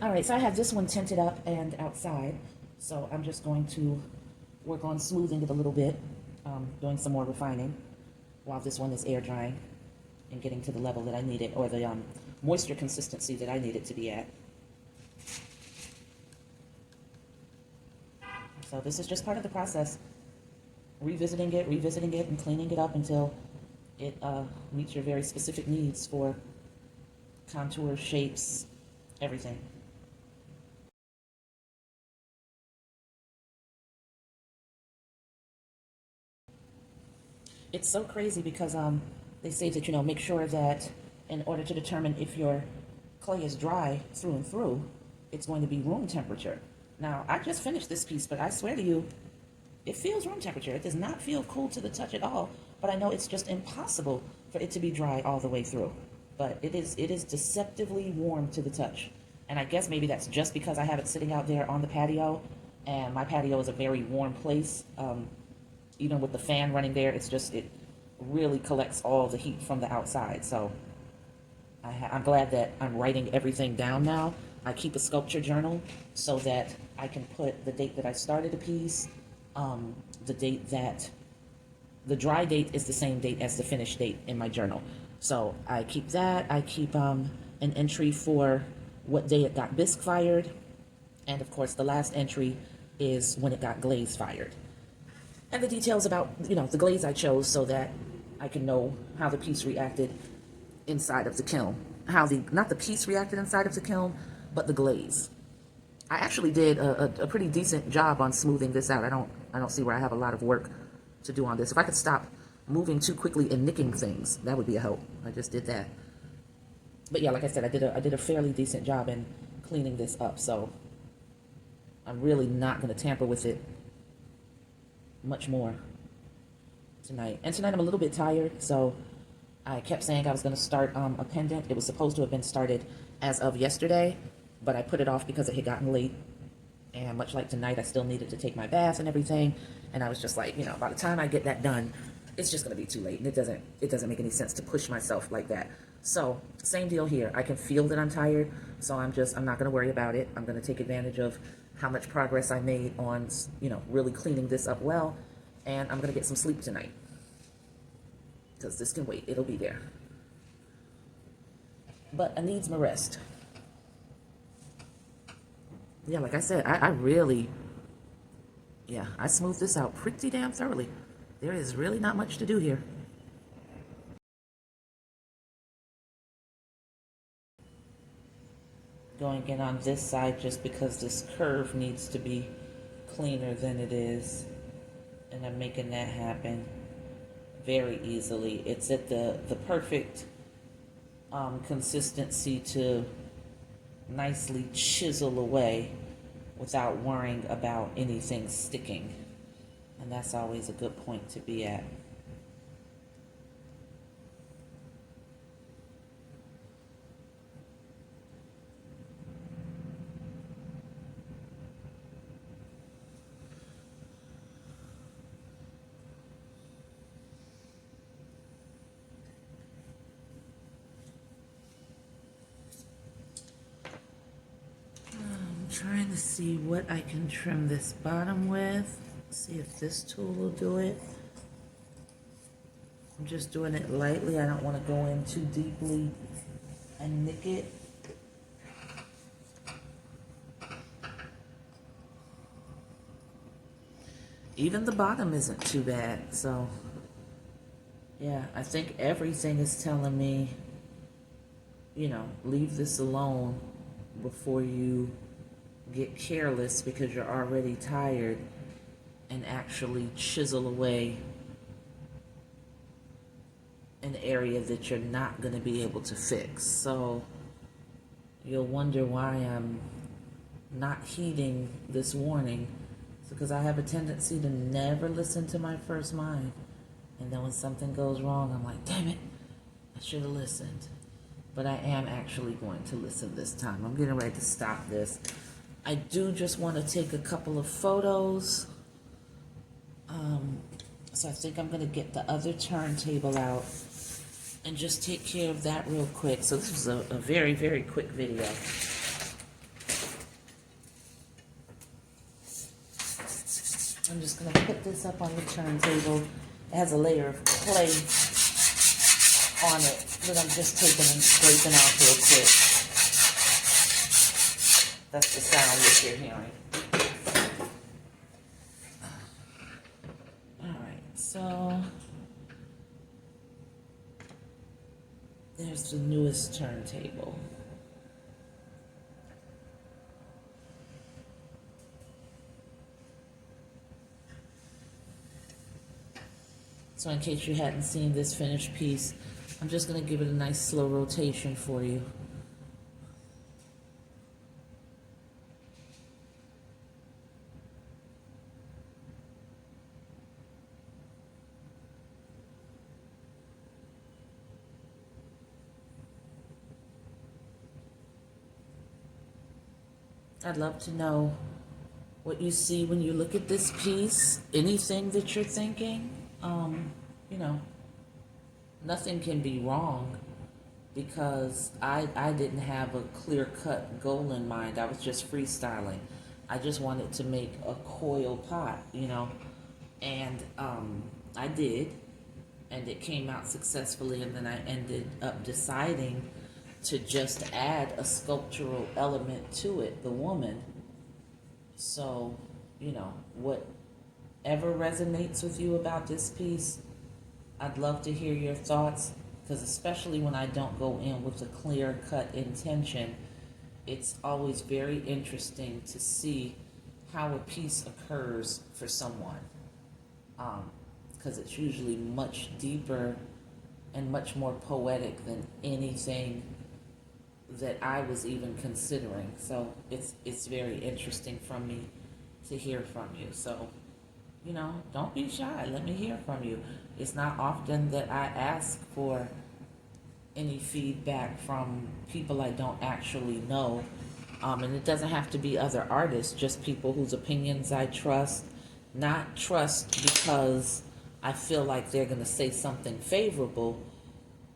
All right, so I have this one tinted up and outside. So I'm just going to work on smoothing it a little bit, doing some more refining while this one is air drying and getting to the level that I need it, or the moisture consistency that I need it to be at. So this is just part of the process, revisiting it, and cleaning it up until it meets your very specific needs for contour, shapes, everything. It's so crazy because they say that, make sure that in order to determine if your clay is dry through and through, it's going to be room temperature. Now, I just finished this piece, but I swear to you, it feels room temperature. It does not feel cool to the touch at all, but I know it's just impossible for it to be dry all the way through. But it is deceptively warm to the touch. And I guess maybe that's just because I have it sitting out there on the patio, and my patio is a very warm place. Even with the fan running there, it really collects all the heat from the outside. So I'm glad that I'm writing everything down now. I keep a sculpture journal so that I can put the date that I started a piece, the date that, the dry date is the same date as the finished date in my journal. So I keep that. I keep an entry for what day it got bisque fired. And of course, the last entry is when it got glaze fired. And the details about, the glaze I chose so that I can know how the piece reacted inside of the kiln. Not the piece reacted inside of the kiln, but the glaze. I actually did a pretty decent job on smoothing this out. I don't see where I have a lot of work to do on this. If I could stop moving too quickly and nicking things, that would be a help. I just did that. But yeah, like I said, I did a fairly decent job in cleaning this up, so I'm really not going to tamper with it much more tonight. And tonight I'm a little bit tired, so I kept saying I was going to start a pendant. It was supposed to have been started as of yesterday, but I put it off because it had gotten late. And much like tonight, I still needed to take my bath and everything. And I was just like, by the time I get that done, it's just going to be too late. And it doesn't make any sense to push myself like that. So same deal here. I can feel that I'm tired, so I'm not going to worry about it. I'm going to take advantage of how much progress I made on, really cleaning this up well. And I'm going to get some sleep tonight, because this can wait. It'll be there. But I needs my rest. Yeah, like I said, I really, I smoothed this out pretty damn thoroughly. There is really not much to do here. Going in on this side just because this curve needs to be cleaner than it is. And I'm making that happen very easily. It's at the perfect consistency to nicely chisel away without worrying about anything sticking. And that's always a good point to be at. Trying to see what I can trim this bottom with. See if this tool will do it. I'm just doing it lightly. I don't want to go in too deeply and nick it. Even the bottom isn't too bad. So yeah, I think everything is telling me, leave this alone before you get careless because you're already tired, and actually chisel away an area that you're not going to be able to fix. So you'll wonder why I'm not heeding this warning. It's because I have a tendency to never listen to my first mind. And then when something goes wrong, I'm like, damn it, I should have listened. But I am actually going to listen this time. I'm getting ready to stop this. I do just want to take a couple of photos. So I think I'm going to get the other turntable out and just take care of that real quick. So this was a very, very quick video. I'm just going to put this up on the turntable. It has a layer of clay on it that I'm just taking and scraping off real quick. That's the sound that you're hearing. Alright, so there's the newest turntable. So in case you hadn't seen this finished piece, I'm just going to give it a nice slow rotation for you. I'd love to know what you see when you look at this piece, anything that you're thinking. You know, nothing can be wrong because I didn't have a clear-cut goal in mind. I was just freestyling. I just wanted to make a coil pot, you know, and I did, and it came out successfully, and then I ended up deciding to just add a sculptural element to it, the woman. So, you know, whatever resonates with you about this piece, I'd love to hear your thoughts, because especially when I don't go in with a clear-cut intention, it's always very interesting to see how a piece occurs for someone, because it's usually much deeper and much more poetic than anything that I was even considering. So it's very interesting from me to hear from you. So, you know, don't be shy. Let me hear from you. It's not often that I ask for any feedback from people I don't actually know. And it doesn't have to be other artists, just people whose opinions I trust. Not trust because I feel like they're going to say something favorable.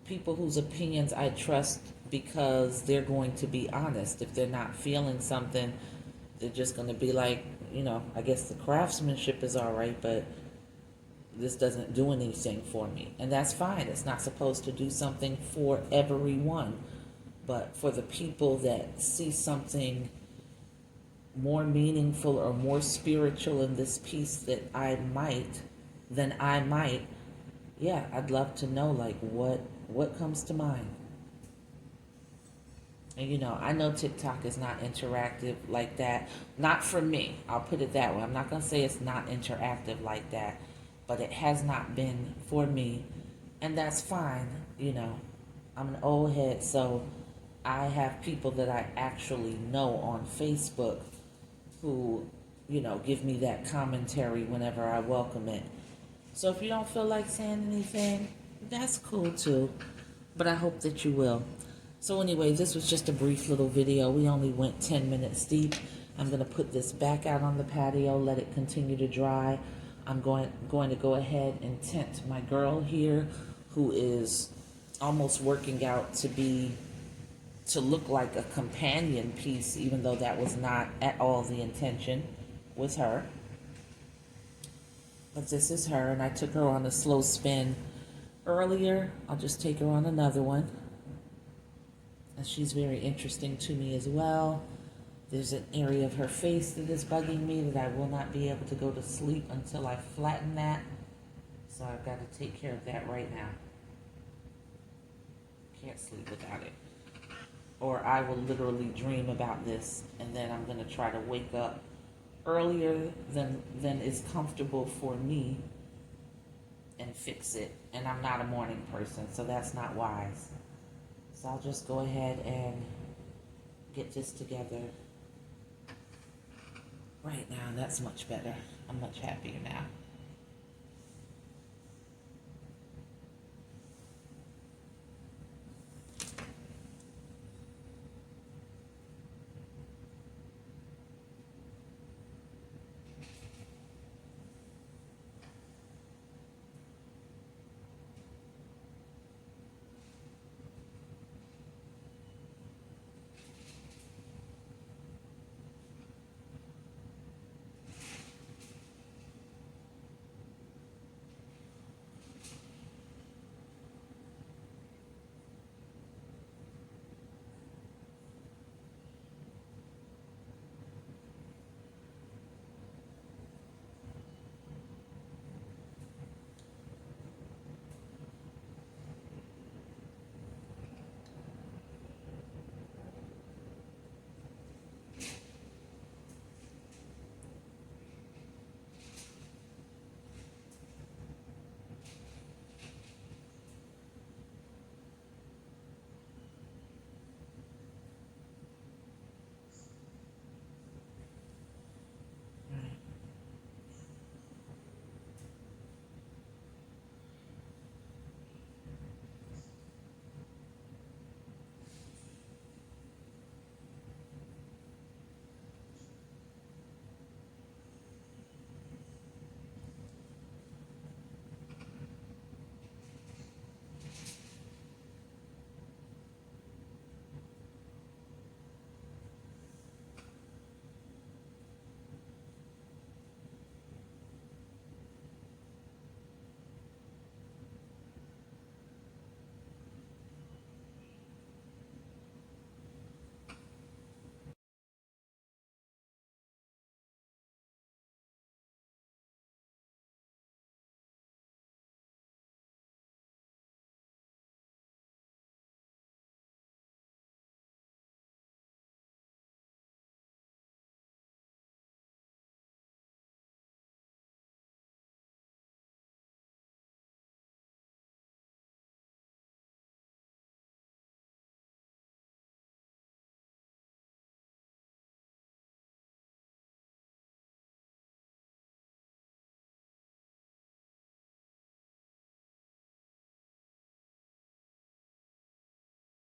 People whose opinions I trust because they're going to be honest. If they're not feeling something, they're just going to be like, you know, I guess the craftsmanship is all right, but this doesn't do anything for me. And that's fine. It's not supposed to do something for everyone. But for the people that see something more meaningful or more spiritual in this piece than I might, yeah, I'd love to know, like, what comes to mind. And, you know, I know TikTok is not interactive like that. Not for me. I'll put it that way. I'm not going to say it's not interactive like that. But it has not been for me. And that's fine. You know, I'm an old head, so I have people that I actually know on Facebook who, you know, give me that commentary whenever I welcome it. So if you don't feel like saying anything, that's cool too. But I hope that you will. So anyway, this was just a brief little video. We only went 10 minutes deep. I'm going to put this back out on the patio, let it continue to dry. I'm going to go ahead and tint my girl here, who is almost working out to look like a companion piece, even though that was not at all the intention with her. But this is her, and I took her on a slow spin earlier. I'll just take her on another one. And she's very interesting to me as well. There's an area of her face that is bugging me that I will not be able to go to sleep until I flatten that. So I've got to take care of that right now. Can't sleep without it. Or I will literally dream about this, and then I'm going to try to wake up earlier than is comfortable for me and fix it. And I'm not a morning person, so that's not wise. So I'll just go ahead and get this together right now. That's much better. I'm much happier now.